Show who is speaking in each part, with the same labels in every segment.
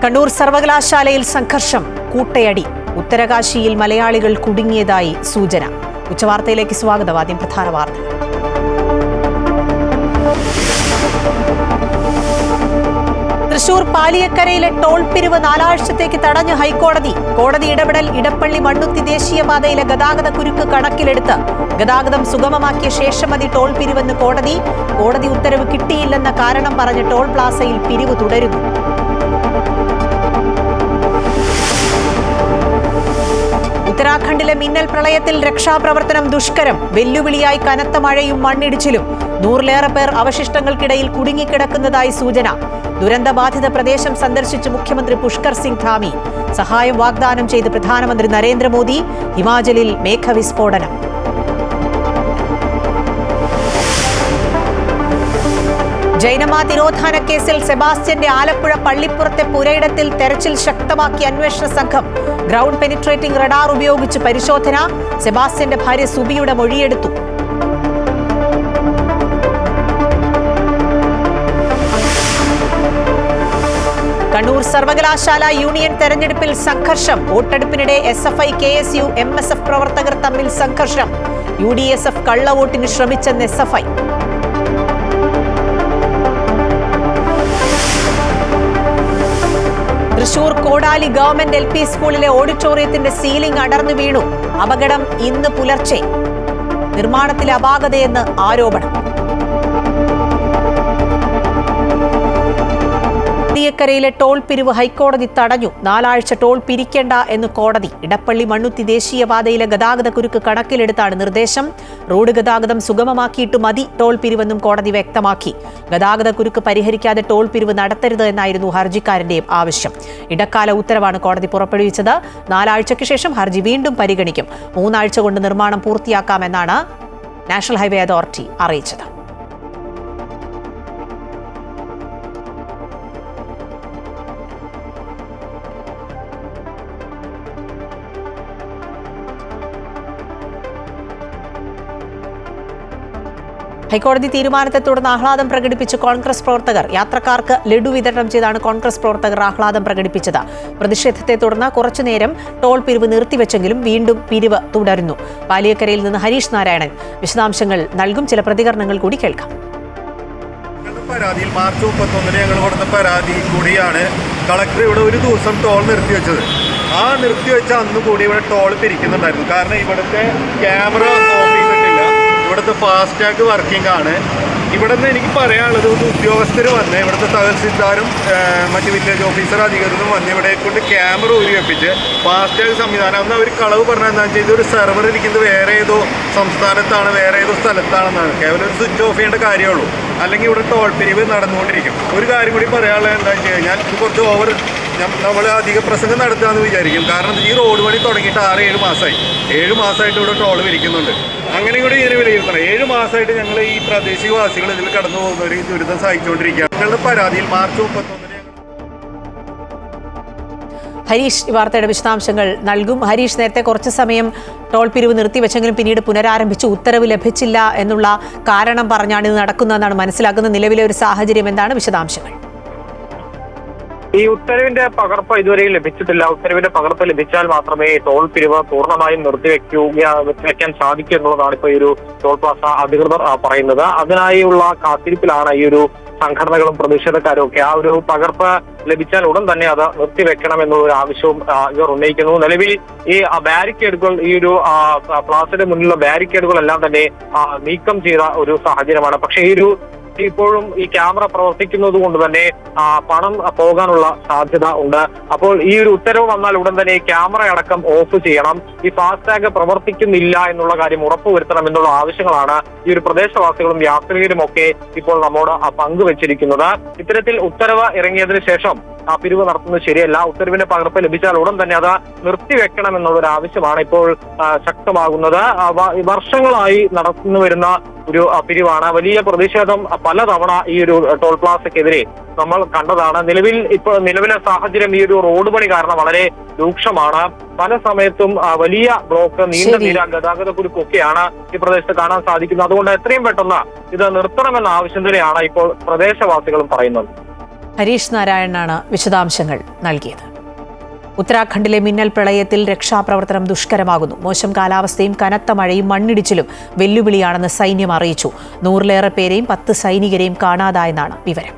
Speaker 1: കണ്ണൂർ സർവകലാശാലയിൽ സംഘർഷം, കൂട്ടയടി. ഉത്തരകാശിയിൽ മലയാളികൾ കുടുങ്ങിയതായി സൂചന. ഉച്ചവാർത്തയിലേക്ക് സ്വാഗതം. ആദ്യം പ്രധാന വാർത്തകൾ. തൃശൂർ പാലിയക്കരയിലെ ടോൾ പിരിവ് 4 ആഴ്ചത്തേക്ക് തടഞ്ഞ് ഹൈക്കോടതി. കോടതി ഇടപെടൽ ഇടപ്പള്ളി മണ്ണുത്തി ദേശീയപാതയിലെ ഗതാഗത കുരുക്ക് കണക്കിലെടുത്ത് ഗതാഗതം സുഗമമാക്കിയ ശേഷം മതി ടോൾ പിരിവെന്ന് കോടതി. കോടതി ഉത്തരവ് കിട്ടിയില്ലെന്ന കാരണം പറഞ്ഞ് ടോൾ പ്ലാസയിൽ പിരിവ് തുടരുന്നു. ഉത്തരാഖണ്ഡിലെ മിന്നൽ പ്രളയത്തിൽ രക്ഷാപ്രവർത്തനം ദുഷ്കരം. വെല്ലുവിളിയായി കനത്ത മഴയും മണ്ണിടിച്ചിലും. 100-ലേറെ പേർ അവശിഷ്ടങ്ങൾക്കിടയിൽ കുടുങ്ങിക്കിടക്കുന്നതായി സൂചന. ദുരന്തബാധിത പ്രദേശം സന്ദർശിച്ച് മുഖ്യമന്ത്രി പുഷ്കർ സിംഗ് ധാമി. സഹായം വാഗ്ദാനം ചെയ്ത് പ്രധാനമന്ത്രി നരേന്ദ്രമോദി. ഹിമാചലിൽ മേഘവിസ്ഫോടനം. ജൈനമ തിരോധാന കേസിൽ സെബാസ്റ്റ്യന്റെ ആലപ്പുഴ പള്ളിപ്പുറത്തെ പുരയിടത്തിൽ തെരച്ചിൽ ശക്തമാക്കി അന്വേഷണ സംഘം. ഗ്രൗണ്ട് പെനിട്രേറ്റിംഗ് റഡാർ ഉപയോഗിച്ച് പരിശോധന. സെബാസ്റ്റ്യന്റെ ഭാര്യ സുബിയുടെ മൊഴിയെടുത്തു. കണ്ണൂർ സർവകലാശാല യൂണിയൻ തെരഞ്ഞെടുപ്പിൽ സംഘർഷം. വോട്ടെടുപ്പിനിടെ SFI, KSU, MSF പ്രവർത്തകർ തമ്മിൽ സംഘർഷം. UDSF കള്ളവോട്ടിന് ശ്രമിച്ചെന്ന് SFI. തൃശൂർ കോടാലി ഗവൺമെന്റ് LP സ്കൂളിലെ ഓഡിറ്റോറിയത്തിന്റെ സീലിംഗ് അടർന്നു വീണു. അപകടം ഇന്ന് പുലർച്ചെ. നിർമ്മാണത്തിലെ അപാകതയെന്ന് ആരോപണം. പാലിയക്കരയിലെ ടോൾ പിരിവ് ഹൈക്കോടതി തടഞ്ഞു. 4 ആഴ്ച ടോൾ പിരിക്കേണ്ട എന്ന് കോടതി. ഇടപ്പള്ളി മണ്ണുത്തി ദേശീയപാതയിലെ ഗതാഗത കുരുക്ക് കണക്കിലെടുത്താണ് നിർദ്ദേശം. റോഡ് ഗതാഗതം സുഗമമാക്കിയിട്ട് മതി ടോൾ പിരിവെന്നും കോടതി വ്യക്തമാക്കി. ഗതാഗത കുരുക്ക് പരിഹരിക്കാതെ ടോൾ പിരിവ് നടത്തരുത് എന്നായിരുന്നു ഹർജിക്കാരന്റെയും ആവശ്യം. ഇടക്കാല ഉത്തരവാണ് കോടതി പുറപ്പെടുവിച്ചത്. 4 ആഴ്ചയ്ക്ക് ശേഷം ഹർജി വീണ്ടും പരിഗണിക്കും. 3 ആഴ്ച കൊണ്ട് നിർമ്മാണം പൂർത്തിയാക്കാമെന്നാണ് നാഷണൽ ഹൈവേ അതോറിറ്റി അറിയിച്ചത്. ഹൈക്കോടതി തീരുമാനത്തെ തുടർന്ന് ആഹ്ലാദം പ്രകടിപ്പിച്ച് കോൺഗ്രസ് പ്രവർത്തകർ. യാത്രക്കാർക്ക് ലഡു വിതരണം ചെയ്താണ് കോൺഗ്രസ് പ്രവർത്തകർ ആഹ്ലാദം പ്രകടിപ്പിച്ചത്. പ്രതിഷേധത്തെ തുടർന്ന് കുറച്ചുനേരം ടോൾ പിരിവ് നിർത്തിവെച്ചെങ്കിലും വീണ്ടും പിരിവ് തുടരുന്നു. പാലിയക്കരയിൽ നിന്ന് ഹരീഷ് നാരായണൻ വിശദാംശങ്ങൾ നൽകും. ചില പ്രതികരണങ്ങൾ കൂടി കേൾക്കാം.
Speaker 2: പരാതിയിൽ മാർച്ച് 31 ഞങ്ങൾ കൊടുത്ത പരാതി കൂടിയാണ് കളക്ടർ ഇവിടെ ഒരു ദിവസം ടോൾ നിർത്തിവെച്ചത്. ആ നിർത്തിവെച്ച അന്ന് കൂടി ഇവിടെ ടോൾ പിരിക്കുന്നുണ്ടായിരുന്നു. കാരണം ഇവിടുത്തെ ക്യാമറ ഓഫ് ചെയ്തിട്ടില്ല. ഇവിടുത്തെ ഫാസ്ടാഗ് വർക്കിംഗ് ആണ്. ഇവിടെ നിന്ന് എനിക്ക് പറയാനുള്ളത്, ഒരു ഉദ്യോഗസ്ഥർ വന്ന് ഇവിടുത്തെ തഹസിൽദാരും മറ്റ് വില്ലേജ് ഓഫീസർ അധികൃതരും വന്ന് ഇവിടെ കൊണ്ട് ക്യാമറ ഊരി വെപ്പിച്ച് ഫാസ്ടാഗ് സംവിധാനം അന്ന് അവർ കളവ് പറഞ്ഞാൽ എന്താണെന്ന് വെച്ചാൽ ഇതൊരു സെർവർ ഇരിക്കുന്നത് വേറെ ഏതോ സംസ്ഥാനത്താണ്, വേറെ ഏതോ സ്ഥലത്താണെന്നാണ്. കേവലം ഒരു സ്വിച്ച് ഓഫ് ചെയ്യേണ്ട കാര്യമുള്ളൂ. അല്ലെങ്കിൽ ഇവിടെ ടോൾ പിരിവ് നടന്നുകൊണ്ടിരിക്കും. ഒരു കാര്യം കൂടി പറയാനുള്ളത് എന്താണെന്ന് വെച്ച് കഴിഞ്ഞാൽ ഇത് കുറച്ച് ഓവർ നമ്മൾ അധിക പ്രസംഗം നടത്താമെന്ന് വിചാരിക്കും. കാരണം ഈ റോഡ് പണി തുടങ്ങിയിട്ട് 6-7 മാസമായി. 7 മാസമായിട്ട് ഇവിടെ ടോൾ വിരിക്കുന്നുണ്ട്. അങ്ങനെ കൂടി ഇതിന് വിലയിരുത്തണം. 7 മാസമായിട്ട് ഞങ്ങൾ ഈ പ്രാദേശികവാസികൾ ഇതിൽ കടന്നു പോകുന്നവർ ഈ ദുരിതം സഹിച്ചുകൊണ്ടിരിക്കുകയാണ്. ഞങ്ങളുടെ പരാതിയിൽ മാർച്ച് 31
Speaker 1: ഹരീഷ് ഈ വാർത്തയുടെ വിശദാംശങ്ങൾ നൽകും. ഹരീഷ്, നേരത്തെ കുറച്ച് സമയം ടോൾ പിരിവ് നിർത്തിവെച്ചെങ്കിലും പിന്നീട് പുനരാരംഭിച്ചു. ഉത്തരവ് ലഭിച്ചില്ല എന്നുള്ള കാരണം പറഞ്ഞാണ് ഇത് നടക്കുന്നതെന്നാണ് മനസ്സിലാക്കുന്നത്. നിലവിലെ ഒരു സാഹചര്യം എന്താണ്? വിശദാംശങ്ങൾ.
Speaker 3: ഈ ഉത്തരവിന്റെ പകർപ്പ് ഇതുവരെയും ലഭിച്ചിട്ടില്ല. ഉത്തരവിന്റെ പകർപ്പ് ലഭിച്ചാൽ മാത്രമേ ടോൾ പിരിവ് പൂർണ്ണമായും നിർത്തിവെക്കാൻ സാധിക്കൂ എന്നുള്ളതാണ് ഇപ്പോൾ ഈ ഒരു ടോൾ പ്ലാസ അധികൃതർ പറയുന്നത്. അതിനായുള്ള കാത്തിരിപ്പിലാണ് ഈ ഒരു സംഘടനകളും പ്രതിഷേധക്കാരും ഒക്കെ. ആ ഒരു പകർപ്പ് ലഭിച്ചാൽ ഉടൻ തന്നെ അത് നിർത്തിവെക്കണം എന്നുള്ള ആവശ്യവും ഇവർ ഉന്നയിക്കുന്നു. നിലവിൽ ഈ ബാരിക്കേഡുകൾ, ഈ ഒരു പ്ലാസയുടെ മുന്നിലുള്ള ബാരിക്കേഡുകളെല്ലാം തന്നെ നീക്കം ചെയ്ത ഒരു സാഹചര്യമാണ്. പക്ഷേ ഇപ്പോഴും ഈ ക്യാമറ പ്രവർത്തിക്കുന്നത് കൊണ്ട് തന്നെ പണം പോകാനുള്ള സാധ്യത ഉണ്ട്. അപ്പോൾ ഈ ഒരു ഉത്തരവ് വന്നാൽ ഉടൻ തന്നെ ക്യാമറ അടക്കം ഓഫ് ചെയ്യണം. ഈ ഫാസ്ടാഗ് പ്രവർത്തിക്കുന്നില്ല എന്നുള്ള കാര്യം ഉറപ്പുവരുത്തണം എന്നുള്ള ആവശ്യങ്ങളാണ് ഈ ഒരു പ്രദേശവാസികളും യാത്രികരും ഒക്കെ ഇപ്പോൾ നമ്മോട് പങ്കുവച്ചിരിക്കുന്നത്. ഇത്തരത്തിൽ ഉത്തരവ് ഇറങ്ങിയതിനു ശേഷം പിരിവ് നടത്തുന്നത് ശരിയല്ല. ഉത്തരവിന്റെ പകർപ്പ് ലഭിച്ചാൽ ഉടൻ തന്നെ അത് നിർത്തിവെക്കണം എന്നുള്ളൊരു ആവശ്യമാണ് ഇപ്പോൾ ശക്തമാകുന്നത്. വർഷങ്ങളായി നടന്നു വരുന്ന ഒരു പിരിവാണ്. വലിയ പ്രതിഷേധം പലതവണ ഈ ഒരു ടോൾ പ്ലാസയ്ക്കെതിരെ നമ്മൾ കണ്ടതാണ്. നിലവിലെ സാഹചര്യം ഈ ഒരു റോഡ് പണി കാരണം വളരെ രൂക്ഷമാണ്. പല സമയത്തും വലിയ ബ്ലോക്ക്, നീണ്ട നിര ഗതാഗത കുരുക്കൊക്കെയാണ് ഈ പ്രദേശത്ത് കാണാൻ സാധിക്കുന്നത്. അതുകൊണ്ട് എത്രയും പെട്ടെന്ന് ഇത് നിർത്തണമെന്ന ആവശ്യം തന്നെയാണ് ഇപ്പോൾ പ്രദേശവാസികളും പറയുന്നത്.
Speaker 1: ഹരീഷ് നാരായണനാണ് വിശദാംശങ്ങൾ നൽകിയത്. ഉത്തരാഖണ്ഡിലെ മിന്നൽ പ്രളയത്തിൽ രക്ഷാപ്രവർത്തനം ദുഷ്കരമാകുന്നു. മോശം കാലാവസ്ഥയും കനത്ത മഴയും മണ്ണിടിച്ചിലും വെല്ലുവിളിയാണെന്ന് സൈന്യം അറിയിച്ചു. 100-ലേറെ പേരെയും 10 സൈനികരെയും കാണാതായെന്നാണ് വിവരം.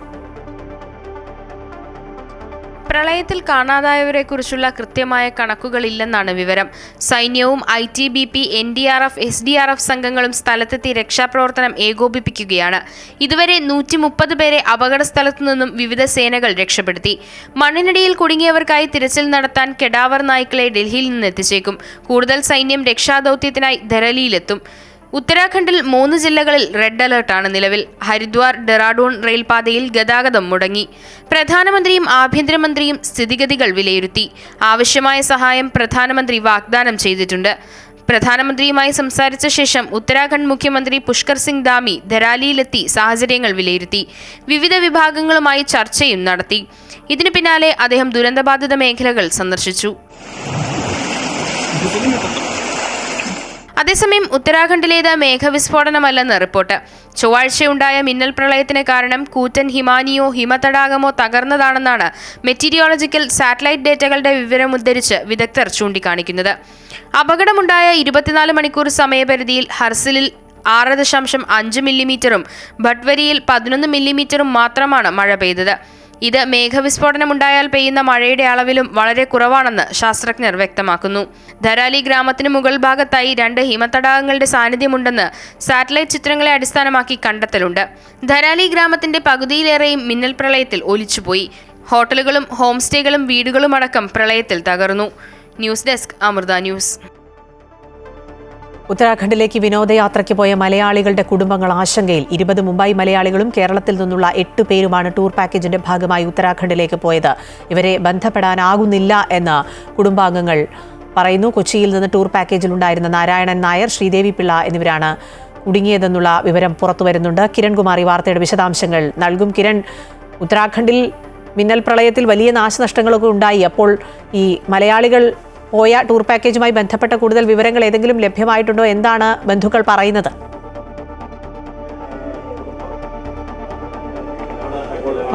Speaker 4: പ്രളയത്തിൽ കാണാതായവരെക്കുറിച്ചുള്ള കൃത്യമായ കണക്കുകളില്ലെന്നാണ് വിവരം. സൈന്യവും ITBP, NDRF, SDRF സംഘങ്ങളും സ്ഥലത്തെത്തി രക്ഷാപ്രവർത്തനം ഏകോപിപ്പിക്കുകയാണ്. ഇതുവരെ 130 പേരെ അപകട സ്ഥലത്തു നിന്നും വിവിധ സേനകൾ രക്ഷപ്പെടുത്തി. മണ്ണിനടിയിൽ കുടുങ്ങിയവർക്കായി തിരച്ചിൽ നടത്താൻ കെഡാവർ നായ്ക്കളെ ഡൽഹിയിൽ നിന്ന് എത്തിച്ചേക്കും. കൂടുതൽ സൈന്യം രക്ഷാദൌത്യത്തിനായി ധരലിയിലെത്തും. ഉത്തരാഖണ്ഡിൽ 3 ജില്ലകളിൽ റെഡ് അലർട്ടാണ് നിലവിൽ. ഹരിദ്വാർ ഡെറാഡൂൺ റെയിൽപാതയിൽ ഗതാഗതം മുടങ്ങി. പ്രധാനമന്ത്രിയും ആഭ്യന്തരമന്ത്രിയും സ്ഥിതിഗതികൾ വിലയിരുത്തി. ആവശ്യമായ സഹായം പ്രധാനമന്ത്രി വാഗ്ദാനം ചെയ്തിട്ടുണ്ട്. പ്രധാനമന്ത്രിയുമായി സംസാരിച്ച ശേഷം ഉത്തരാഖണ്ഡ് മുഖ്യമന്ത്രി പുഷ്കർ സിംഗ് ധാമി ധരാലിയിലെത്തി സാഹചര്യങ്ങൾ വിലയിരുത്തി. വിവിധ വിഭാഗങ്ങളുമായി ചർച്ചയും നടത്തി. ഇതിനു പിന്നാലെ അദ്ദേഹം ദുരന്തബാധിത മേഖലകൾ സന്ദർശിച്ചു. അതേസമയം ഉത്തരാഖണ്ഡിലേത് മേഘവിസ്ഫോടനമല്ലെന്ന് റിപ്പോർട്ട്. ചൊവ്വാഴ്ചയുണ്ടായ മിന്നൽ പ്രളയത്തിന് കാരണം കൂറ്റൻ ഹിമാനിയോ ഹിമതടാകമോ തകർന്നതാണെന്നാണ് മെറ്റീരിയോളജിക്കൽ സാറ്റലൈറ്റ് ഡേറ്റകളുടെ വിവരമുദ്ധരിച്ച് വിദഗ്ധർ ചൂണ്ടിക്കാണിക്കുന്നത്. അപകടമുണ്ടായ 24 മണിക്കൂർ സമയപരിധിയിൽ ഹർസിലിൽ 6.5 മില്ലിമീറ്ററും ഭട്വരിയിൽ 11 മില്ലിമീറ്ററും മാത്രമാണ് മഴ പെയ്തത്. ഇത് മേഘവിസ്ഫോടനമുണ്ടായാൽ പെയ്യുന്ന മഴയുടെ അളവിലും വളരെ കുറവാണെന്ന് ശാസ്ത്രജ്ഞർ വ്യക്തമാക്കുന്നു. ധരാലി ഗ്രാമത്തിന് മുകൾ ഭാഗത്തായി 2 ഹിമതടാകങ്ങളുടെ സാന്നിധ്യമുണ്ടെന്ന് സാറ്റലൈറ്റ് ചിത്രങ്ങളെ അടിസ്ഥാനമാക്കി കണ്ടെത്തലുണ്ട്. ധരാലി ഗ്രാമത്തിന്റെ പകുതിയിലേറെയും മിന്നൽ പ്രളയത്തിൽ ഒലിച്ചുപോയി. ഹോട്ടലുകളും ഹോം സ്റ്റേകളും വീടുകളുമടക്കം പ്രളയത്തിൽ തകർന്നു. News desk Amrita news.
Speaker 1: ഉത്തരാഖണ്ഡിലേക്ക് വിനോദയാത്രയ്ക്ക് പോയ മലയാളികളുടെ കുടുംബങ്ങൾ ആശങ്കയിൽ. 20 മുംബൈ മലയാളികളും കേരളത്തിൽ നിന്നുള്ള 8 പേരുമാണ് ടൂർ പാക്കേജിന്റെ ഭാഗമായി ഉത്തരാഖണ്ഡിലേക്ക് പോയത്. ഇവരെ ബന്ധപ്പെടാനാകുന്നില്ല എന്ന് കുടുംബാംഗങ്ങൾ പറയുന്നു. കൊച്ചിയിൽ നിന്ന് ടൂർ പാക്കേജിലുണ്ടായിരുന്ന നാരായണൻ നായർ, ശ്രീദേവി പിള്ള എന്നിവരാണ് കുടുങ്ങിയതെന്നുള്ള വിവരം പുറത്തുവരുന്നുണ്ട്. കിരൺ കുമാർ ഈ വാർത്തയുടെ വിശദാംശങ്ങൾ നൽകും. കിരൺ, ഉത്തരാഖണ്ഡിൽ മിന്നൽ പ്രളയത്തിൽ വലിയ നാശനഷ്ടങ്ങളൊക്കെ ഉണ്ടായി. അപ്പോൾ ഈ മലയാളികൾ പോയ ടൂർ പാക്കേജുമായി ബന്ധപ്പെട്ട കൂടുതൽ വിവരങ്ങൾ ഏതെങ്കിലും ലഭ്യമായിട്ടുണ്ടോ? എന്താണ് ബന്ധുക്കൾ പറയുന്നത്?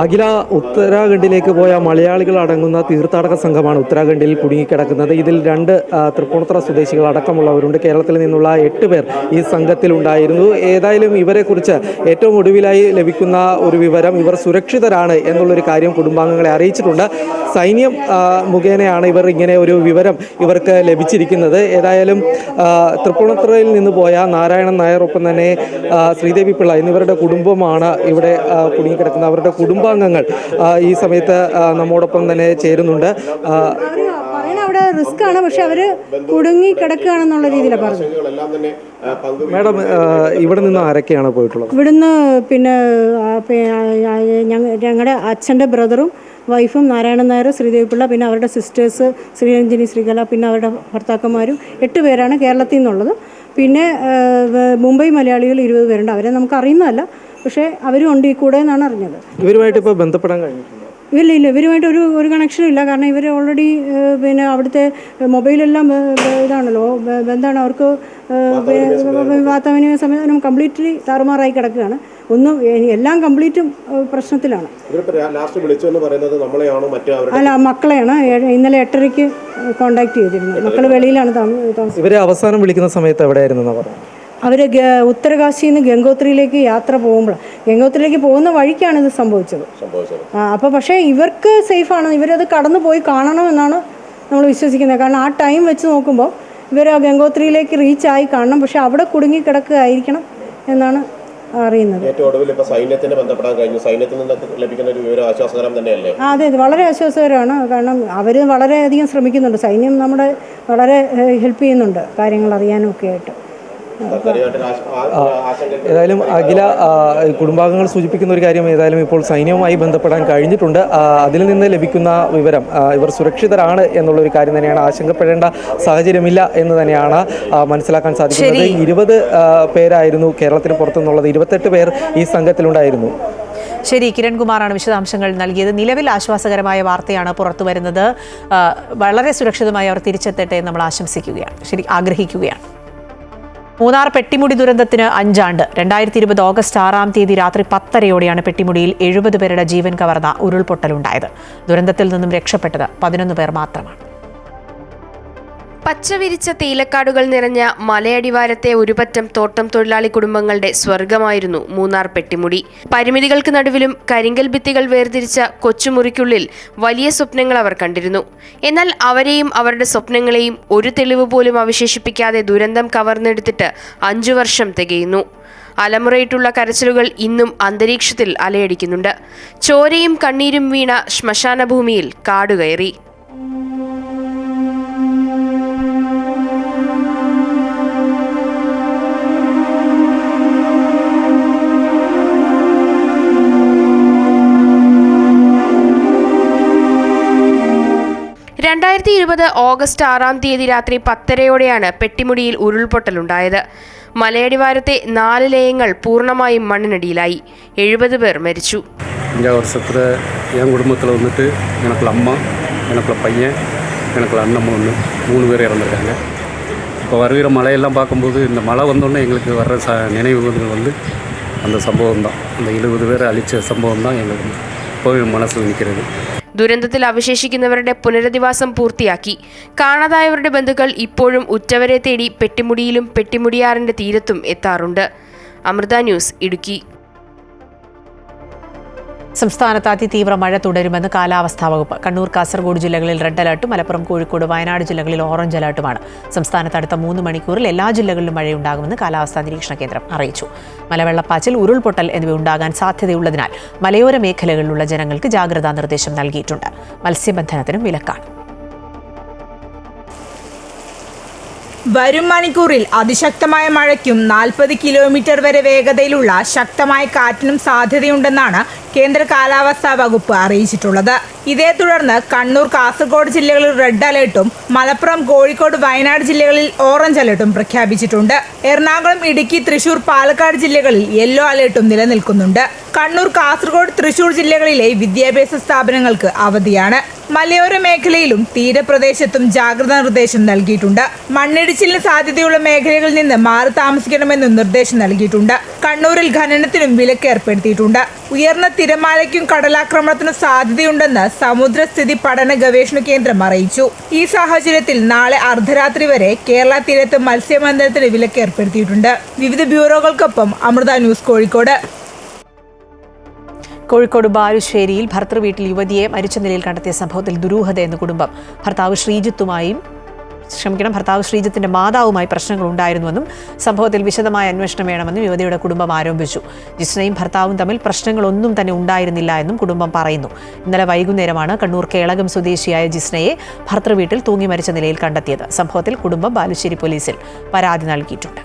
Speaker 5: അഖില, ഉത്തരാഖണ്ഡിലേക്ക് പോയ മലയാളികൾ അടങ്ങുന്ന തീർത്ഥാടക സംഘമാണ് ഉത്തരാഖണ്ഡിൽ കുടുങ്ങിക്കിടക്കുന്നത്. ഇതിൽ 2 തൃപ്പൂണിത്തുറ സ്വദേശികൾ അടക്കമുള്ളവരുണ്ട്. കേരളത്തിൽ നിന്നുള്ള 8 പേർ ഈ സംഘത്തിലുണ്ടായിരുന്നു. ഏതായാലും ഇവരെക്കുറിച്ച് ഏറ്റവും ഒടുവിലായി ലഭിക്കുന്ന ഒരു വിവരം, ഇവർ സുരക്ഷിതരാണ് എന്നുള്ളൊരു കാര്യം കുടുംബാംഗങ്ങളെ അറിയിച്ചിട്ടുണ്ട്. സൈന്യം മുഖേനയാണ് ഇവർ ഇങ്ങനെ ഒരു വിവരം ഇവർക്ക് ലഭിച്ചിരിക്കുന്നത്. ഏതായാലും തൃപ്പൂണിത്തുറയിൽ നിന്ന് പോയ നാരായണൻ നായർ, ഒപ്പം തന്നെ ശ്രീദേവി പിള്ള എന്നിവരുടെ കുടുംബമാണ് ഇവിടെ കുടുങ്ങിക്കിടക്കുന്നത്. അവരുടെ കുടുംബാംഗങ്ങൾ ഈ സമയത്ത് നമ്മോടൊപ്പം തന്നെ ചേരുന്നുണ്ട്.
Speaker 6: അവിടെ റിസ്ക് ആണ്, പക്ഷെ അവര് കുടുങ്ങി കിടക്കുകയാണെന്നുള്ള രീതിയിലാണ് പറഞ്ഞത്.
Speaker 5: മാഡം, ഇവിടെ നിന്ന് ആരൊക്കെയാണ് പോയിട്ടുള്ളത്?
Speaker 6: ഇവിടുന്ന് പിന്നെ ഞങ്ങളുടെ അച്ഛൻ്റെ ബ്രദറും വൈഫും നാരായണൻ നായർ, ശ്രീദേവി പിള്ള, പിന്നെ അവരുടെ സിസ്റ്റേഴ്സ് ശ്രീരഞ്ജിനി, ശ്രീകല, പിന്നെ അവരുടെ ഭർത്താക്കന്മാരും 8 പേരാണ് കേരളത്തിൽ നിന്നുള്ളത്. പിന്നെ മുംബൈ മലയാളികൾ 20 പേരുണ്ട്. അവരെ നമുക്ക് അറിയുന്നതല്ല, പക്ഷേ അവരും ഉണ്ട് ഈ കൂടെ എന്നാണ് അറിഞ്ഞത്.
Speaker 5: ഇവരുമായിട്ട് ഇപ്പോൾ ബന്ധപ്പെടാൻ കഴിഞ്ഞിട്ടുണ്ടോ?
Speaker 6: ഇല്ല, ഇവരുമായിട്ട് ഒരു കണക്ഷനും ഇല്ല. കാരണം ഇവർ ഓൾറെഡി പിന്നെ അവിടുത്തെ മൊബൈലെല്ലാം ഇതാണല്ലോ, ബന്ധമാണ്. അവർക്ക് വാർത്താവിനിമയ സംവിധാനം കംപ്ലീറ്റ്ലി താറുമാറായി കിടക്കുകയാണ്. എല്ലാം കംപ്ലീറ്റും പ്രശ്നത്തിലാണ്. അല്ല, മക്കളെയാണ്. ഇന്നലെ 8:30 കോണ്ടാക്ട് ചെയ്തിരുന്നത്. മക്കൾ വെളിയിലാണ് താമസം.
Speaker 5: ഇവരെ അവസാനം വിളിക്കുന്ന സമയത്ത് എവിടെയായിരുന്നു പറഞ്ഞു?
Speaker 6: അവർ ഉത്തരകാശിയിൽ നിന്ന് ഗംഗോത്രിയിലേക്ക് യാത്ര പോകുമ്പോൾ, ഗംഗോത്രിയിലേക്ക് പോകുന്ന വഴിക്കാണ് ഇത് സംഭവിച്ചത്. അപ്പോൾ പക്ഷേ ഇവർക്ക് സേഫാണ്. ഇവരത് കടന്നു പോയി കാണണമെന്നാണ് നമ്മൾ വിശ്വസിക്കുന്നത്. കാരണം ആ ടൈം വെച്ച് നോക്കുമ്പോൾ ഇവർ ആ ഗംഗോത്രിയിലേക്ക് റീച്ചായി കാണണം. പക്ഷേ അവിടെ കുടുങ്ങി കിടക്കുകയായിരിക്കണം എന്നാണ് അറിയുന്നത്. അതെ, വളരെ ആശ്വാസകരമാണ്. കാരണം അവർ വളരെയധികം ശ്രമിക്കുന്നുണ്ട്. സൈന്യം നമ്മുടെ വളരെ ഹെൽപ്പ് ചെയ്യുന്നുണ്ട് കാര്യങ്ങൾ അറിയാനും ഒക്കെ ആയിട്ട്.
Speaker 5: ഏതായാലും അഖില, കുടുംബാംഗങ്ങൾ സൂചിപ്പിക്കുന്ന ഒരു കാര്യം, ഏതായാലും ഇപ്പോൾ സൈന്യവുമായി ബന്ധപ്പെടാൻ കഴിഞ്ഞിട്ടുണ്ട്. അതിൽ നിന്ന് ലഭിക്കുന്ന വിവരം ഇവർ സുരക്ഷിതരാണ് എന്നുള്ളൊരു കാര്യം തന്നെയാണ്. ആശങ്കപ്പെടേണ്ട സാഹചര്യമില്ല എന്ന് തന്നെയാണ് മനസ്സിലാക്കാൻ സാധിക്കുന്നത്. 20 പേരായിരുന്നു കേരളത്തിന് പുറത്തുനിന്നുള്ളത്. 28 പേർ ഈ സംഘത്തിലുണ്ടായിരുന്നു.
Speaker 1: ശരി, കിരൺകുമാറാണ് വിശദാംശങ്ങൾ നൽകിയത്. നിലവിൽ ആശ്വാസകരമായ വാർത്തയാണ് പുറത്തു വരുന്നത്. വളരെ സുരക്ഷിതമായി അവർ തിരിച്ചെത്തട്ടെ എന്ന് നമ്മൾ ആശംസിക്കുകയാണ്, ആഗ്രഹിക്കുകയാണ്. മൂന്നാർ പെട്ടിമുടി ദുരന്തത്തിന് 5 ആണ്ട്. 2020 ഓഗസ്റ്റ് 6 രാത്രി 10:30 പെട്ടിമുടിയിൽ 70 പേരുടെ ജീവൻ കവർന്ന ഉരുൾപൊട്ടലുണ്ടായത്. ദുരന്തത്തിൽ നിന്നും രക്ഷപ്പെട്ടത് 11 പേർ മാത്രമാണ്.
Speaker 4: പച്ചവിരിച്ച തേയിലക്കാടുകൾ നിറഞ്ഞ മലയടിവാരത്തെ ഒരുപറ്റം തോട്ടം തൊഴിലാളി കുടുംബങ്ങളുടെ സ്വർഗമായിരുന്നു മൂന്നാർ പെട്ടിമുടി. പരിമിതികൾക്ക് നടുവിലും കരിങ്കൽ ഭിത്തികൾ വേർതിരിച്ച കൊച്ചുമുറിക്കുള്ളിൽ വലിയ സ്വപ്നങ്ങൾ അവർ കണ്ടിരുന്നു. എന്നാൽ അവരെയും അവരുടെ സ്വപ്നങ്ങളെയും ഒരു തെളിവ് പോലും അവശേഷിപ്പിക്കാതെ ദുരന്തം കവർന്നെടുത്തിട്ട് 5 വർഷം തികയുന്നു. അലമുറയിട്ടുള്ള കരച്ചിലുകൾ ഇന്നും അന്തരീക്ഷത്തിൽ അലയടിക്കുന്നുണ്ട്. ചോരയും കണ്ണീരും വീണ ശ്മശാന ഭൂമിയിൽ കാടുകയറി. ഓഗസ്റ്റ് 6 രാത്രി 10:30 പെട്ടിമുടിയിൽ ഉരുൾപൊട്ടലുണ്ടായത്. മലയടിവാരത്തെ 4 ലയങ്ങൾ പൂർണ്ണമായും മണ്ണിനടിയിലായി. 70 പേർ മരിച്ചു.
Speaker 7: 5 வருஷத்தில் என் குடும்பத்தில் வந்துட்டு எனக்குள்ள அம்மா, எனக்குள்ள பையன், எனக்குள்ள அண்ணன் 3 பேர் இறந்துருக்காங்க. இப்போ வருகிற மழையெல்லாம் பார்க்கும்போது இந்த மழை வந்தோடனே எங்களுக்கு வர்ற நினைவுகள் வந்து அந்த சம்பவம் தான். அந்த 70 பேரை அழித்த சம்பவம் தான் எங்களுக்கு ഇപ്പോൾ മനസ്സിൽ നിൽക്കുന്നത്.
Speaker 4: ദുരന്തത്തിൽ അവശേഷിക്കുന്നവരുടെ പുനരധിവാസം പൂർത്തിയാക്കി. കാണാതായവരുടെ ബന്ധുക്കൾ ഇപ്പോഴും ഉറ്റവരെ തേടി പെട്ടിമുടിയിലും പെട്ടിമുടിയാറിന്റെ തീരത്തും എത്താറുണ്ട്. അമൃത ന്യൂസ്, ഇടുക്കി.
Speaker 1: സംസ്ഥാനത്ത് അതിതീവ്ര മഴ തുടരുമെന്ന് കാലാവസ്ഥാ വകുപ്പ്. കണ്ണൂർ, കാസർഗോഡ് ജില്ലകളിൽ റെഡ് അലർട്ടും മലപ്പുറം, കോഴിക്കോട്, വയനാട് ജില്ലകളിൽ ഓറഞ്ച് അലർട്ടുമാണ്. സംസ്ഥാനത്ത് അടുത്ത 3 മണിക്കൂറിൽ എല്ലാ ജില്ലകളിലും മഴയുണ്ടാകുമെന്ന് കാലാവസ്ഥാ നിരീക്ഷണ കേന്ദ്രം അറിയിച്ചു. മലവെള്ളപ്പാച്ചിൽ, ഉരുൾപൊട്ടൽ എന്നിവ ഉണ്ടാകാൻ സാധ്യതയുള്ളതിനാൽ മലയോര മേഖലകളിലുള്ള ജനങ്ങൾക്ക് ജാഗ്രതാ നിർദ്ദേശം നൽകിയിട്ടുണ്ട്. മത്സ്യബന്ധനത്തിനും വിലക്കാണ്.
Speaker 8: വരും മണിക്കൂറിൽ അതിശക്തമായ മഴയ്ക്കും 40 കിലോമീറ്റർ വരെ വേഗതയിലുള്ള ശക്തമായ കാറ്റിനും സാധ്യതയുണ്ടെന്നാണ് കേന്ദ്ര കാലാവസ്ഥാ വകുപ്പ് അറിയിച്ചിട്ടുള്ളത്. ഇതേ തുടർന്ന് കണ്ണൂർ, കാസർഗോഡ് ജില്ലകളിൽ റെഡ് അലർട്ടും മലപ്പുറം, കോഴിക്കോട്, വയനാട് ജില്ലകളിൽ ഓറഞ്ച് അലർട്ടും പ്രഖ്യാപിച്ചിട്ടുണ്ട്. എറണാകുളം, ഇടുക്കി, തൃശൂർ, പാലക്കാട് ജില്ലകളിൽ യെല്ലോ അലർട്ടും നിലനിൽക്കുന്നുണ്ട്. കണ്ണൂർ, കാസർഗോഡ്, തൃശൂർ ജില്ലകളിലെ വിദ്യാഭ്യാസ സ്ഥാപനങ്ങൾക്ക് അവധിയാണ്. മലയോര മേഖലയിലും തീരപ്രദേശത്തും ജാഗ്രതാ നിർദ്ദേശം നൽകിയിട്ടുണ്ട്. മണ്ണിടിച്ചിലിന് സാധ്യതയുള്ള മേഖലകളിൽ നിന്ന് മാറി താമസിക്കണമെന്നും നിർദ്ദേശം നൽകിയിട്ടുണ്ട്. കണ്ണൂരിൽ ഖനനത്തിനും വിലക്ക് ഏർപ്പെടുത്തിയിട്ടുണ്ട്. ഉയർന്ന തിരമാലയ്ക്കും കടലാക്രമണത്തിനും സാധ്യതയുണ്ടെന്ന് സമുദ്രസ്ഥിതി പഠന ഗവേഷണ കേന്ദ്രം അറിയിച്ചു. ഈ സാഹചര്യത്തിൽ നാളെ അർദ്ധരാത്രി വരെ കേരള തീരത്ത് മത്സ്യബന്ധനത്തിന് വിലക്ക് ഏർപ്പെടുത്തിയിട്ടുണ്ട്. വിവിധ ബ്യൂറോകൾക്കൊപ്പം അമൃത ന്യൂസ്, കോഴിക്കോട്.
Speaker 1: കോഴിക്കോട് ബാലുശ്ശേരിയിൽ ഭർത്തൃ വീട്ടിൽ യുവതിയെ മരിച്ച നിലയിൽ കണ്ടെത്തിയ സംഭവത്തിൽ ദുരൂഹതയെന്ന് കുടുംബം. ഭർത്താവ് ശ്രീജിത്തിന്റെ മാതാവുമായി പ്രശ്നങ്ങൾ ഉണ്ടായിരുന്നുവെന്നും സംഭവത്തിൽ വിശദമായ അന്വേഷണം വേണമെന്നും യുവതിയുടെ കുടുംബം ആരോപിച്ചു. ജിസ്നയും ഭർത്താവും തമ്മിൽ പ്രശ്നങ്ങളൊന്നും തന്നെ ഉണ്ടായിരുന്നില്ല എന്നും കുടുംബം പറയുന്നു. ഇന്നലെ വൈകുന്നേരമാണ് കണ്ണൂർ കേളകം സ്വദേശിയായ ജിസ്നയെ ഭർത്തൃ വീട്ടിൽ തൂങ്ങി മരിച്ച നിലയിൽ കണ്ടെത്തിയത്. സംഭവത്തിൽ കുടുംബം ബാലുശ്ശേരി പോലീസിൽ പരാതി നൽകിയിട്ടുണ്ട്.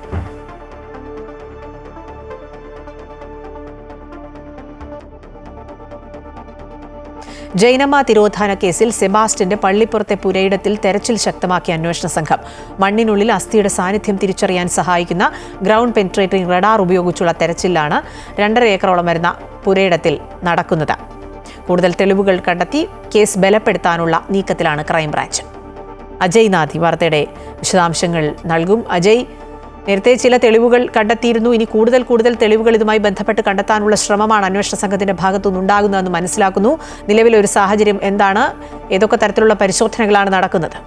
Speaker 1: ജൈനമ്മ തിരോധാന കേസിൽ സെബാസ്റ്റ്യന്റെ പള്ളിപ്പുറത്തെ പുരയിടത്തിൽ തെരച്ചിൽ ശക്തമാക്കിയ അന്വേഷണ സംഘം. മണ്ണിനുള്ളിൽ അസ്ഥിയുടെ സാന്നിധ്യം തിരിച്ചറിയാൻ സഹായിക്കുന്ന ഗ്രൗണ്ട് പെനിട്രേറ്റിംഗ് റഡാർ ഉപയോഗിച്ചുള്ള തെരച്ചിലാണ് 2.5 ഏക്കറോളം വരുന്ന പുരയിടത്തിൽ നടക്കുന്നത്. കൂടുതൽ തെളിവുകൾ കണ്ടെത്തി കേസ് ബലപ്പെടുത്താനുള്ള നീക്കത്തിലാണ് ക്രൈംബ്രാഞ്ച്. അജയ് നാഥി വാർത്തയുടെ വിശദാംശങ്ങൾ നൽകും. അജയ്, നേരത്തെ ചില തെളിവുകൾ കണ്ടെത്തിയിരുന്നു. ഇനി കൂടുതൽ തെളിവുകൾ ഇതുമായി ബന്ധപ്പെട്ട് കണ്ടെത്താനുള്ള ശ്രമമാണ് അന്വേഷണ സംഘത്തിന്റെ ഭാഗത്തുനിന്നുണ്ടാകുന്നതെന്ന് മനസ്സിലാക്കുന്നു. നിലവിലെ ഒരു സാഹചര്യം എന്താണ്? ഏതൊക്കെ തരത്തിലുള്ള പരിശോധനകളാണ് നടക്കുന്നത്?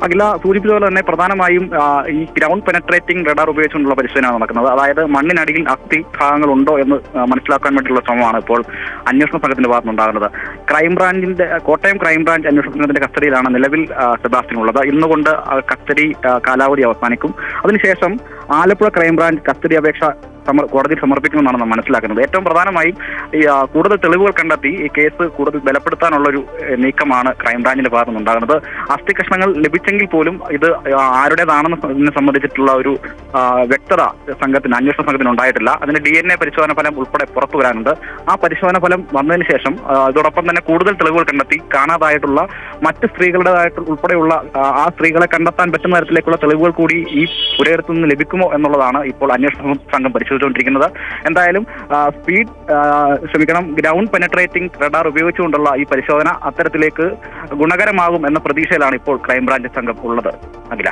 Speaker 3: അഖില സൂചിപ്പിച്ചതുപോലെ തന്നെ പ്രധാനമായും ഈ ഗ്രൗണ്ട് പെനട്രേറ്റിംഗ് റഡാർ ഉപയോഗിച്ചുകൊണ്ടുള്ള പരിശോധനയാണ് നടക്കുന്നത്. അതായത് മണ്ണിനടിയിൽ അസ്ഥി ഭാഗങ്ങൾ ഉണ്ടോ എന്ന് മനസ്സിലാക്കാൻ വേണ്ടിയുള്ള ശ്രമമാണ് ഇപ്പോൾ അന്വേഷണ സംഘത്തിന്റെ ഭാഗത്തുനിന്നുണ്ടാകുന്നത്. കോട്ടയം ക്രൈംബ്രാഞ്ച് അന്വേഷണ സംഘത്തിന്റെ കസ്റ്റഡിയിലാണ് നിലവിൽ സെബാസ്റ്റ്യൻ ഉള്ളത്. ഇന്നുകൊണ്ട് കസ്റ്റഡി കാലാവധി അവസാനിക്കും. അതിനുശേഷം ആലപ്പുഴ ക്രൈംബ്രാഞ്ച് കസ്റ്റഡി അപേക്ഷ കോടതിയിൽ സമർപ്പിക്കുമെന്നാണ് നാം മനസ്സിലാക്കുന്നത്. ഏറ്റവും പ്രധാനമായും ഈ കൂടുതൽ തെളിവുകൾ കണ്ടെത്തി ഈ കേസ് കൂടുതൽ ബലപ്പെടുത്താനുള്ളൊരു നീക്കമാണ് ക്രൈംബ്രാഞ്ചിന്റെ ഭാഗത്തുനിന്നുണ്ടാകുന്നത്. അസ്ഥി കഷ്ണങ്ങൾ ലഭിച്ചെങ്കിൽ പോലും ഇത് ആരുടേതാണെന്ന് സംബന്ധിച്ചിട്ടുള്ള ഒരു വ്യക്തത അന്വേഷണ സംഘത്തിന് ഉണ്ടായിട്ടില്ല. അതിന് DNA പരിശോധന ഫലം ഉൾപ്പെടെ പുറത്തു വരാനുണ്ട്. ആ പരിശോധന ഫലം വന്നതിന് ശേഷം ഇതോടൊപ്പം തന്നെ കൂടുതൽ തെളിവുകൾ കണ്ടെത്തി കാണാതായിട്ടുള്ള മറ്റ് സ്ത്രീകളുടേതായിട്ട് ഉൾപ്പെടെയുള്ള ആ സ്ത്രീകളെ കണ്ടെത്താൻ പറ്റുന്ന തരത്തിലേക്കുള്ള തെളിവുകൾ കൂടി ഈ പുരയിടത്തു നിന്ന് ലഭിക്കുമോ എന്നുള്ളതാണ് ഇപ്പോൾ അന്വേഷണ സംഘം പരിശോധിച്ചുകൊണ്ടിരിക്കുന്നത്. എന്തായാലും ഗ്രൗണ്ട് പെനട്രേറ്റിംഗ് റഡാർ ഉപയോഗിച്ചുകൊണ്ടുള്ള ഈ പരിശോധന അത്തരത്തിലേക്ക് ഗുണകരമാകും എന്ന പ്രതീക്ഷയിലാണ് ഇപ്പോൾ ക്രൈംബ്രാഞ്ച് സംഘം ഉള്ളത്. അഖില.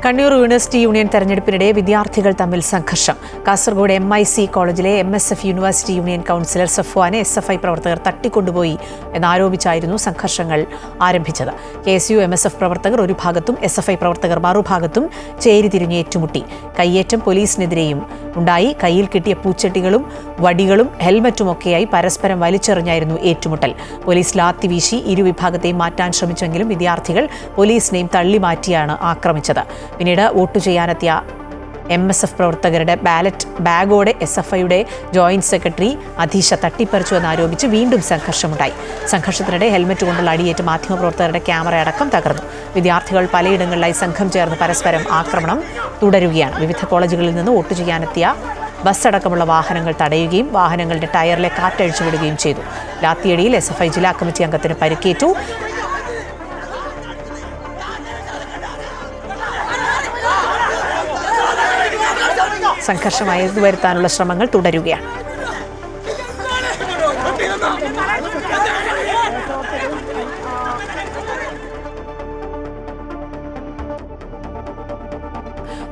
Speaker 1: കണ്ണൂർ യൂണിവേഴ്സിറ്റി യൂണിയൻ തെരഞ്ഞെടുപ്പിനിടെ വിദ്യാർത്ഥികൾ തമ്മിൽ സംഘർഷം. കാസർഗോഡ് MIC കോളേജിലെ MSF യൂണിവേഴ്സിറ്റി യൂണിയൻ കൗൺസിലർ സഫ്വാനെ SFI പ്രവർത്തകർ തട്ടിക്കൊണ്ടുപോയി എന്നാരോപിച്ചായിരുന്നു സംഘർഷങ്ങൾ ആരംഭിച്ചത്. KSU MSF പ്രവർത്തകർ ഒരു ഭാഗത്തും SFI പ്രവർത്തകർ മറുഭാഗത്തും ചേരിതിരിഞ്ഞ് ഏറ്റുമുട്ടി. കയ്യേറ്റം പോലീസിനെതിരെയും ഉണ്ടായി. കയ്യിൽ കിട്ടിയ പൂച്ചട്ടികളും വടികളും ഹെൽമറ്റുമൊക്കെയായി പരസ്പരം വലിച്ചെറിഞ്ഞായിരുന്നു ഏറ്റുമുട്ടൽ. പോലീസ് ലാത്തി വീശി ഇരുവിഭാഗത്തെയും മാറ്റാൻ ശ്രമിച്ചെങ്കിലും വിദ്യാർത്ഥികൾ പോലീസിനെയും തള്ളിമാറ്റിയാണ് ആക്രമിച്ചത്. പിന്നീട് വോട്ട് ചെയ്യാനെത്തിയ MSF പ്രവർത്തകരുടെ ബാലറ്റ് ബാഗോടെ SFIയുടെ ജോയിന്റ് സെക്രട്ടറി അധീഷ തട്ടിപ്പറിച്ചുവെന്നാരോപിച്ച് വീണ്ടും സംഘർഷമുണ്ടായി. സംഘർഷത്തിനിടെ ഹെൽമറ്റ് കൊണ്ടുള്ള അടിയേറ്റ് മാധ്യമപ്രവർത്തകരുടെ ക്യാമറ അടക്കം തകർന്നു. വിദ്യാർത്ഥികൾ പലയിടങ്ങളിലായി സംഘം ചേർന്ന് പരസ്പരം ആക്രമണം തുടരുകയാണ്. വിവിധ കോളേജുകളിൽ നിന്ന് വോട്ട് ചെയ്യാനെത്തിയ ബസ് അടക്കമുള്ള വാഹനങ്ങൾ തടയുകയും വാഹനങ്ങളുടെ ടയറിലെ കാറ്റഴിച്ചുവിടുകയും ചെയ്തു. ലാത്തിയടിയിൽ SFI ജില്ലാ കമ്മിറ്റി അംഗത്തിന് പരിക്കേറ്റു. സംഘർഷം വരുത്താനുള്ള ശ്രമങ്ങൾ തുടരുകയാണ്.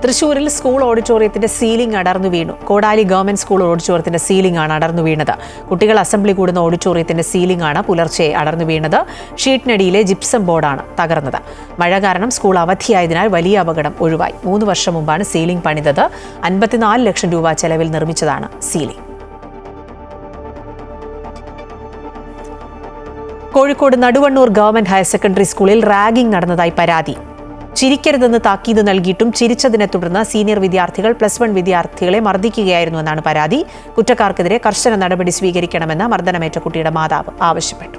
Speaker 1: തൃശൂരിൽ സ്കൂൾ ഓഡിറ്റോറിയത്തിന്റെ സീലിംഗ് അടർന്നു വീണു. കോടാലി ഗവൺമെന്റ് സ്കൂൾ ഓഡിറ്റോറിയത്തിന്റെ സീലിംഗ് ആണ് അടർന്നു വീണത്. കുട്ടികൾ അസംബ്ലി കൂടുന്ന ഓഡിറ്റോറിയത്തിന്റെ സീലിംഗ് ആണ് പുലർച്ചെ അടർന്നു വീണത്. ഷീറ്റിനടിയിലെ ജിപ്സം ബോർഡാണ് തകർന്നത്. മഴ കാരണം സ്കൂൾ അവധിയായതിനാൽ വലിയ അപകടം ഒഴിവായി. 3 വർഷം മുമ്പാണ് സീലിംഗ് പണിതത്. 54 ലക്ഷം രൂപ ചെലവിൽ നിർമ്മിച്ചതാണ് ceiling. Kozhikode Naduvannur government higher secondary സ്കൂളിൽ റാഗിംഗ് നടന്നതായി പരാതി. ചിരിക്കരുതെന്ന് താക്കീത് നൽകിയിട്ടും ചിരിച്ചതിനെ തുടർന്ന് സീനിയർ വിദ്യാർത്ഥികൾ +1 വിദ്യാർത്ഥികളെ മർദ്ദിക്കുകയായിരുന്നുവെന്നാണ് പരാതി. കുറ്റക്കാർക്കെതിരെ കർശന നടപടി സ്വീകരിക്കണമെന്ന് മർദ്ദനമേറ്റ കുട്ടിയുടെ മാതാവ് ആവശ്യപ്പെട്ടു.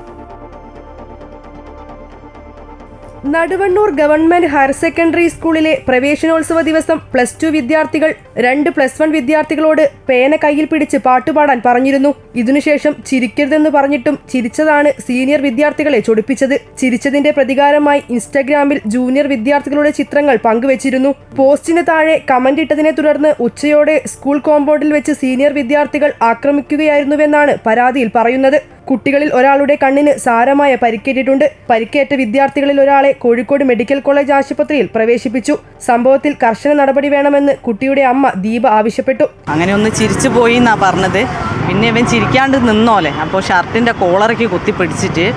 Speaker 9: നടുവണ്ണൂർ ഗവൺമെന്റ് ഹയർ സെക്കൻഡറി സ്കൂളിലെ പ്രവേശനോത്സവ ദിവസം +2 വിദ്യാർത്ഥികൾ 2 +1 വിദ്യാർത്ഥികളോട് പേന കയ്യിൽ പിടിച്ച് പാട്ടുപാടാൻ പറഞ്ഞിരുന്നു. ഇതിനുശേഷം ചിരിക്കരുതെന്ന് പറഞ്ഞിട്ടും ചിരിച്ചതാണ് സീനിയർ വിദ്യാർത്ഥികളെ ചൊടിപ്പിച്ചത്. ചിരിച്ചതിന്റെ പ്രതികാരമായി ഇൻസ്റ്റഗ്രാമിൽ ജൂനിയർ വിദ്യാർത്ഥികളുടെ ചിത്രങ്ങൾ പങ്കുവച്ചിരുന്നു. പോസ്റ്റിന് താഴെ കമന്റ് ഇട്ടതിനെ തുടർന്ന് ഉച്ചയോടെ സ്കൂൾ കോമ്പൗണ്ടിൽ വെച്ച് സീനിയർ വിദ്യാർത്ഥികൾ ആക്രമിക്കുകയായിരുന്നുവെന്നാണ് പരാതിയിൽ പറയുന്നത്. കുട്ടികളിൽ ഒരാളുടെ കണ്ണിന് സാരമായ പരിക്കേറ്റിട്ടുണ്ട്. പരിക്കേറ്റ വിദ്യാർത്ഥികളിൽ ഒരാളെ കോഴിക്കോട് മെഡിക്കൽ കോളേജ് ആശുപത്രിയിൽ പ്രവേശിപ്പിച്ചു. സംഭവത്തിൽ കർശന നടപടി വേണമെന്ന് കുട്ടിയുടെ അമ്മ ദീപ ആവശ്യപ്പെട്ടു.
Speaker 10: അങ്ങനെ ഒന്ന് ചിരിച്ചു പോയി എന്നാ പറഞ്ഞത്. പിന്നെ ഇവൻ ചിരിക്കാണ്ട് നിന്നോലെ, അപ്പോൾ ഷർട്ടിൻ്റെ കോളറയ്ക്ക് കുത്തിപ്പിടിച്ചിട്ട്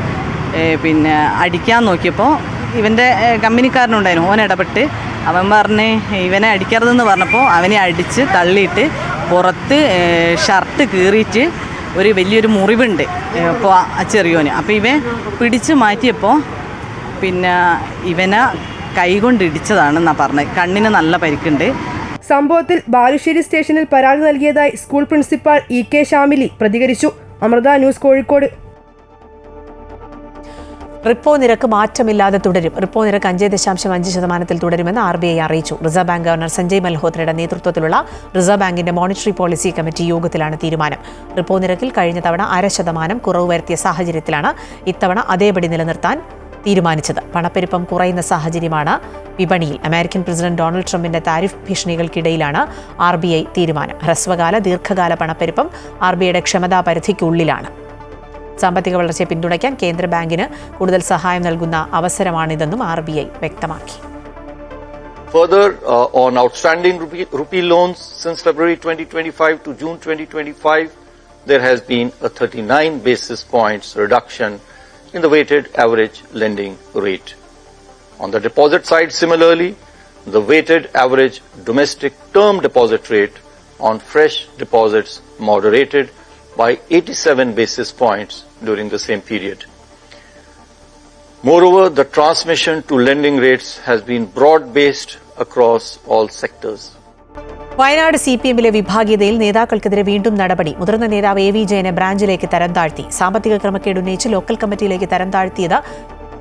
Speaker 10: പിന്നെ അടിക്കാൻ നോക്കിയപ്പോൾ ഇവൻ്റെ കമ്പനിക്കാരനുണ്ടായിരുന്നു, ഓൻ ഇടപെട്ട് അവൻ പറഞ്ഞ് ഇവനെ അടിക്കരുതെന്ന് പറഞ്ഞപ്പോൾ അവനെ അടിച്ച് തള്ളിയിട്ട് പുറത്ത് ഷർട്ട് കീറിയിട്ട് ഒരു വലിയൊരു മുറിവുണ്ട് ഇപ്പോൾ ചെറിയോന്. അപ്പോൾ ഇവൻ പിടിച്ച് മാറ്റിയപ്പോൾ പിന്നെ ഇവനെ കൈകൊണ്ട് ഇടിച്ചതാണെന്നാണ് പറഞ്ഞത്. കണ്ണിന് നല്ല പരിക്കുണ്ട്.
Speaker 9: സംഭവത്തിൽ ബാലുശ്ശേരി സ്റ്റേഷനിൽ പരാതി നൽകിയതായി സ്കൂൾ പ്രിൻസിപ്പാൾ EK ഷാമിലി പ്രതികരിച്ചു. അമൃത ന്യൂസ്, കോഴിക്കോട്.
Speaker 1: റിപ്പോ നിരക്ക് മാറ്റമില്ലാതെ തുടരും. റിപ്പോ നിരക്ക് 5.5% തുടരുമെന്ന് RBI അറിയിച്ചു. റിസർവ് ബാങ്ക് ഗവർണർ സഞ്ജയ് മൽഹോത്രയുടെ നേതൃത്വത്തിലുള്ള റിസർവ് ബാങ്കിന്റെ മോണിറ്ററി പോളിസി കമ്മിറ്റി യോഗത്തിലാണ് തീരുമാനം. റിപ്പോ നിരക്കിൽ കഴിഞ്ഞ തവണ 0.5% കുറവ് വരുത്തിയ സാഹചര്യത്തിലാണ് ഇത്തവണ അതേപടി നിലനിർത്താൻ തീരുമാനിച്ചത്. പണപ്പെരുപ്പം കുറയുന്ന സാഹചര്യമാണ് വിപണിയിൽ. അമേരിക്കൻ പ്രസിഡന്റ് ഡൊണാൾഡ് ട്രംപിന്റെ താരിഫ് ഭീഷണികൾക്കിടയിലാണ് RBI തീരുമാനം. ഹ്രസ്വകാല ദീർഘകാല പണപ്പെരുപ്പം RBIയുടെ ക്ഷമതാ പരിധിക്കുള്ളിലാണ്. സാമ്പത്തിക വളർച്ചയെ പിന്തുണയ്ക്കാൻ കേന്ദ്ര ബാങ്കിന് കൂടുതൽ സഹായം നൽകുന്ന അവസരമാണിതെന്നും RBI വ്യക്തമാക്കി.
Speaker 11: Further, on outstanding rupee loans since February 2025 to June 2025, there has been a 39 basis points reduction in the weighted average lending rate. On the deposit side, similarly, the weighted average domestic term deposit rate on fresh deposits moderated by 87 basis points during the same period. Moreover, the transmission to lending rates has been broad-based across all sectors.
Speaker 1: Wayanad CPMലെ വിഭാഗീയതയിൽ നേതാക്കൾക്കെതിരെ വീണ്ടും നടപടി. മുതിർന്ന നേതാവ് AV ജയനെ ബ്രാഞ്ചിലേക്ക് തരം താഴ്ത്തി. സാമ്പത്തിക ക്രമക്കേട് ഉന്നയിച്ച് local കമ്മിറ്റിയിലേക്ക് തരം താഴ്ത്തിയത്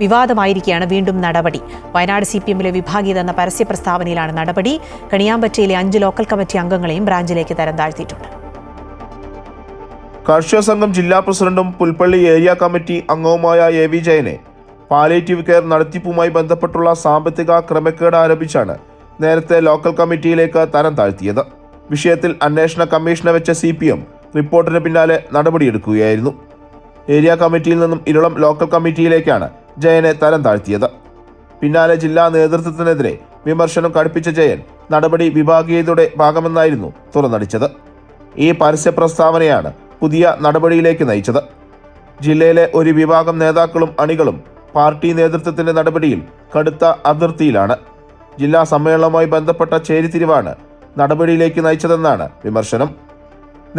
Speaker 1: വിവാദമായിരിക്കെയാണ് വീണ്ടും നടപടി. വയനാട് CPMലെ വിഭാഗീയത എന്ന പരസ്യ പ്രസ്താവനയിലാണ് നടപടി. കണിയാമ്പറ്റയിലെ 5 ലോക്കൽ കമ്മിറ്റി അംഗങ്ങളെയും ബ്രാഞ്ചിലേക്ക് തരം താഴ്ത്തിയിട്ടുണ്ട്.
Speaker 12: കർഷക സംഘം ജില്ലാ പ്രസിഡന്റും പുൽപ്പള്ളി ഏരിയ കമ്മിറ്റി അംഗവുമായ AV ജയനെ പാലിയേറ്റീവ് കെയർ നടത്തിപ്പുമായി ബന്ധപ്പെട്ടുള്ള സാമ്പത്തിക ക്രമക്കേട് ആരോപിച്ചാണ് നേരത്തെ ലോക്കൽ കമ്മിറ്റിയിലേക്ക് തരം താഴ്ത്തിയത്. വിഷയത്തിൽ അന്വേഷണ കമ്മീഷനെ വെച്ച CPM റിപ്പോർട്ടിന് പിന്നാലെ നടപടിയെടുക്കുകയായിരുന്നു. ഏരിയ കമ്മിറ്റിയിൽ നിന്നും ഇരളം ലോക്കൽ കമ്മിറ്റിയിലേക്കാണ് ജയനെ തരം താഴ്ത്തിയത്. പിന്നാലെ ജില്ലാ നേതൃത്വത്തിനെതിരെ വിമർശനം കടുപ്പിച്ച ജയൻ നടപടി വിഭാഗീയതയുടെ ഭാഗമെന്നായിരുന്നു തുറന്നടിച്ചത്. ഈ പരസ്യ പ്രസ്താവനയാണ് പുതിയ നടപടിയിലേക്ക് നയിച്ചത്. ജില്ലയിലെ ഒരു വിഭാഗം നേതാക്കളും അണികളും പാർട്ടി നേതൃത്വത്തിന്റെ നടപടിയിൽ കടുത്ത അതിർത്തിയിലാണ്. ജില്ലാ സമ്മേളനവുമായി ബന്ധപ്പെട്ട ചേരിതിരിവാണ് നടപടിയിലേക്ക് നയിച്ചതെന്നാണ് വിമർശനം.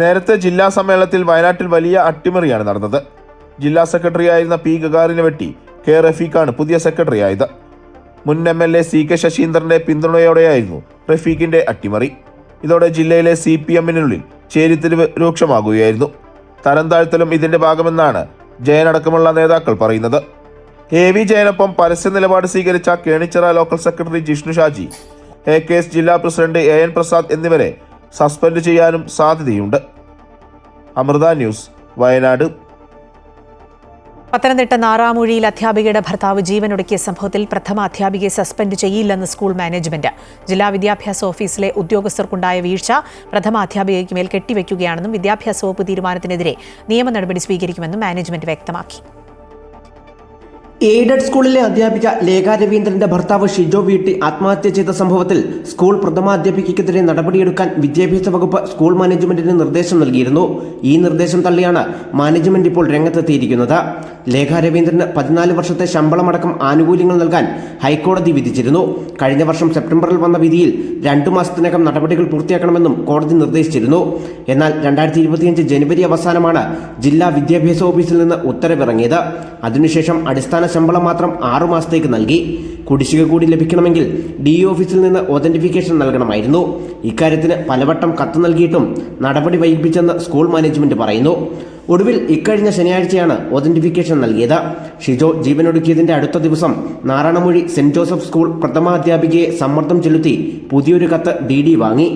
Speaker 12: നേരത്തെ ജില്ലാ സമ്മേളനത്തിൽ വയനാട്ടിൽ വലിയ അട്ടിമറിയാണ് നടന്നത്. ജില്ലാ സെക്രട്ടറിയായിരുന്ന പി ഗഗാറിനെ വെട്ടി കെ റഫീഖാണ് പുതിയ സെക്രട്ടറിയായത്. മുൻ MLA CK ശശീന്ദ്രന്റെ പിന്തുണയോടെയായിരുന്നു റഫീഖിന്റെ അട്ടിമറി. ഇതോടെ ജില്ലയിലെ CPM-നുള്ളിൽ ചേരിതിരിവ് രൂക്ഷമാകുകയായിരുന്നു. തരം താഴ്ത്തലും ഇതിന്റെ ഭാഗമെന്നാണ് ജയനടക്കമുള്ള നേതാക്കൾ പറയുന്നത്. AV ജയനൊപ്പം പരസ്യ നിലപാട് സ്വീകരിച്ച Kenichira local secretary Jishnu Shaji, AKS ജില്ലാ പ്രസിഡന്റ് AN പ്രസാദ് എന്നിവരെ സസ്പെൻഡ് ചെയ്യാനും സാധ്യതയുണ്ട്. അമൃത ന്യൂസ്, വയനാട്.
Speaker 1: പത്തനംതിട്ട നാറാമൂഴിയിൽ അധ്യാപികയുടെ ഭർത്താവ് ജീവനൊടുക്കിയ സംഭവത്തിൽ പ്രഥമ അധ്യാപികയെ സസ്പെൻഡ് ചെയ്യില്ലെന്ന് സ്കൂൾ മാനേജ്മെന്റ്. ജില്ലാ വിദ്യാഭ്യാസ ഓഫീസിലെ ഉദ്യോഗസ്ഥർക്കുണ്ടായ വീഴ്ച പ്രഥമ അധ്യാപികയ്ക്ക് മേൽ കെട്ടിവെക്കുകയാണെന്നും വിദ്യാഭ്യാസ വകുപ്പ് തീരുമാനത്തിനെതിരെ നിയമ നടപടി സ്വീകരിക്കുമെന്നും മാനേജ്മെന്റ് വ്യക്തമാക്കി.
Speaker 13: എയ്ഡഡ് സ്കൂളിലെ അധ്യാപിക ലേഖ രവീന്ദ്രന്റെ ഭർത്താവ് ഷിജോ വീട്ടി ആത്മഹത്യ ചെയ്ത സംഭവത്തിൽ സ്കൂൾ പ്രഥമാധ്യാപികയ്ക്കെതിരെ നടപടിയെടുക്കാൻ വിദ്യാഭ്യാസ വകുപ്പ് സ്കൂൾ മാനേജ്മെന്റിന് നിർദ്ദേശം നൽകിയിരുന്നു. ഈ നിർദ്ദേശം തള്ളിയാണ് മാനേജ്മെന്റ് ഇപ്പോൾ രംഗത്തെത്തിയിരിക്കുന്നത്. ലേഖ രവീന്ദ്രന് 14 വർഷത്തെ ശമ്പളമടക്കം ആനുകൂല്യങ്ങൾ നൽകാൻ ഹൈക്കോടതി വിധിച്ചിരുന്നു. കഴിഞ്ഞ വർഷം സെപ്റ്റംബറിൽ വന്ന വിധിയിൽ 2 മാസത്തിനകം നടപടികൾ പൂർത്തിയാക്കണമെന്നും കോടതി നിർദ്ദേശിച്ചിരുന്നു. എന്നാൽ 2025 ജനുവരി അവസാനമാണ് ജില്ലാ വിദ്യാഭ്യാസ ഓഫീസിൽ നിന്ന് ഉത്തരവിറങ്ങിയത്. അതിനുശേഷം അടിസ്ഥാന ശമ്പളം മാത്രം 6 മാസത്തേക്ക് നൽകി. കുടിശ്ശിക കൂടി ലഭിക്കണമെങ്കിൽ DE ഓഫീസിൽ നിന്ന് ഒതന്റിഫിക്കേഷൻ നൽകണമായിരുന്നു. ഇക്കാര്യത്തിന് പലവട്ടം കത്ത് നൽകിയിട്ടും നടപടി വൈകിപ്പിച്ചെന്ന് സ്കൂൾ മാനേജ്മെന്റ് പറയുന്നു. ഒടുവിൽ ഇക്കഴിഞ്ഞ ശനിയാഴ്ചയാണ് ഒതന്റിഫിക്കേഷൻ നൽകിയത്. ഷിജോ ജീവനൊടുക്കിയതിന്റെ അടുത്ത ദിവസം നാറാണമൂഴി സെന്റ് ജോസഫ് സ്കൂൾ പ്രഥമാധ്യാപികയെ സമ്മർദ്ദം ചെലുത്തി പുതിയൊരു കത്ത് DD വാങ്ങി.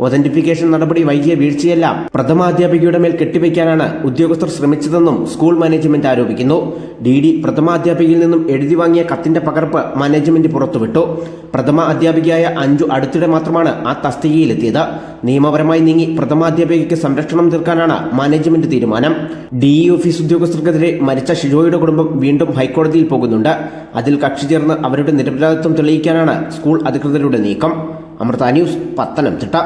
Speaker 13: ഒതന്റിഫിക്കേഷൻ നടപടി വൈകിയ വീഴ്ചയെല്ലാം പ്രഥമാധ്യാപികയുടെ മേൽ കെട്ടിവയ്ക്കാനാണ് ഉദ്യോഗസ്ഥർ ശ്രമിച്ചതെന്നും സ്കൂൾ മാനേജ്മെന്റ് ആരോപിക്കുന്നു. DD പ്രഥമാധ്യാപികയിൽ നിന്നും എഴുതി വാങ്ങിയ കത്തിന്റെ പകർപ്പ് മാനേജ്മെന്റ് പുറത്തുവിട്ടു. പ്രഥമ അധ്യാപികയായ അഞ്ജു അടുത്തിടെ മാത്രമാണ് ആ തസ്തികയിലെത്തിയത്. നിയമപരമായി നീങ്ങി പ്രഥമാധ്യാപികയ്ക്ക് സംരക്ഷണം തീർക്കാനാണ് മാനേജ്മെന്റ് തീരുമാനം. DE ഓഫീസ് ഉദ്യോഗസ്ഥർക്കെതിരെ മരിച്ച ഷിജോയുടെ കുടുംബം വീണ്ടും ഹൈക്കോടതിയിൽ പോകുന്നുണ്ട്. അതിൽ കക്ഷി ചേർന്ന് അവരുടെ നിരപരാധിത്വം തെളിയിക്കാനാണ് സ്കൂൾ അധികൃതരുടെ നീക്കം. അമൃത ന്യൂസ്, പത്തനംതിട്ട.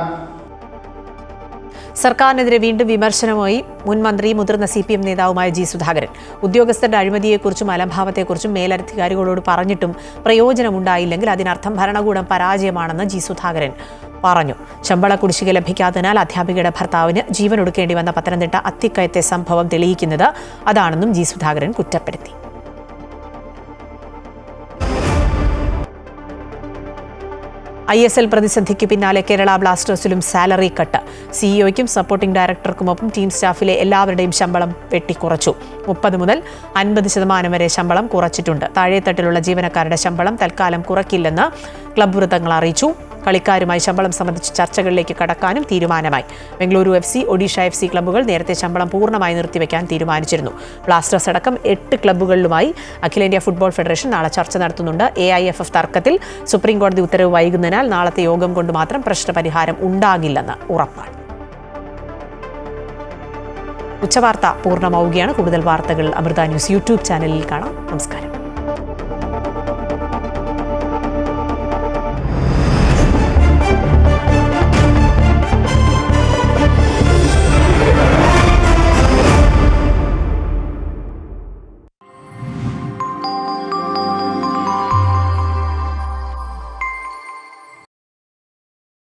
Speaker 1: സർക്കാരിനെതിരെ വീണ്ടും വിമർശനവുമായി മുൻ മന്ത്രി മുതിർന്ന CPM നേതാവുമായ G. സുധാകരൻ. ഉദ്യോഗസ്ഥരുടെ അഴിമതിയെക്കുറിച്ചും അലംഭാവത്തെക്കുറിച്ചും മേലധികാരികളോട് പറഞ്ഞിട്ടും പ്രയോജനമുണ്ടായില്ലെങ്കിൽ അതിനർത്ഥം ഭരണകൂടം പരാജയമാണെന്ന് G. സുധാകരൻ പറഞ്ഞു. ശമ്പള കുടിശ്ശിക ലഭിക്കാത്തതിനാൽ അധ്യാപികയുടെ ഭർത്താവിന് ജീവനൊടുക്കേണ്ടി വന്ന പത്തനംതിട്ട അത്തിക്കയത്തെ സംഭവം തെളിയിക്കുന്നത് അതാണെന്നും G. സുധാകരൻ കുറ്റപ്പെടുത്തി. ISL പ്രതിസന്ധിക്ക് പിന്നാലെ കേരള ബ്ലാസ്റ്റേഴ്സിലും സാലറി കട്ട്. CEOയ്ക്കും സപ്പോർട്ടിംഗ് ഡയറക്ടർക്കുമൊപ്പം ടീം സ്റ്റാഫിലെ എല്ലാവരുടെയും ശമ്പളം വെട്ടിക്കുറച്ചു. 30 മുതൽ 50% വരെ ശമ്പളം കുറച്ചിട്ടുണ്ട്. താഴെത്തട്ടിലുള്ള ജീവനക്കാരുടെ ശമ്പളം തൽക്കാലം കുറയ്ക്കില്ലെന്ന് ക്ലബ്ബ് വൃത്തങ്ങൾ അറിയിച്ചു. കളിക്കാരുമായി ശമ്പളം സംബന്ധിച്ച് ചർച്ചകളിലേക്ക് കടക്കാനും തീരുമാനമായി. ബംഗളൂരു FC, ഒഡീഷ FC ക്ലബ്ബുകൾ നേരത്തെ ശമ്പളം പൂർണ്ണമായി നിർത്തിവെക്കാൻ തീരുമാനിച്ചിരുന്നു. ബ്ലാസ്റ്റേഴ്സ് അടക്കം 8 ക്ലബ്ബുകളിലുമായി അഖിലേന്ത്യാ ഫുട്ബോൾ ഫെഡറേഷൻ നാളെ ചർച്ച നടത്തുന്നുണ്ട്. AIFF തർക്കത്തിൽ സുപ്രീംകോടതി ഉത്തരവ് വൈകുന്നതിനാൽ നാളത്തെ യോഗം കൊണ്ട് മാത്രം പ്രശ്നപരിഹാരം ഉണ്ടാകില്ലെന്ന് ഉറപ്പാണ്. ഉച്ചവാർത്ത പൂർണ്ണമാവുകയാണ്. കൂടുതൽ വാർത്തകൾ അമൃത ന്യൂസ് യൂട്യൂബ് ചാനലിൽ കാണാം. നമസ്കാരം.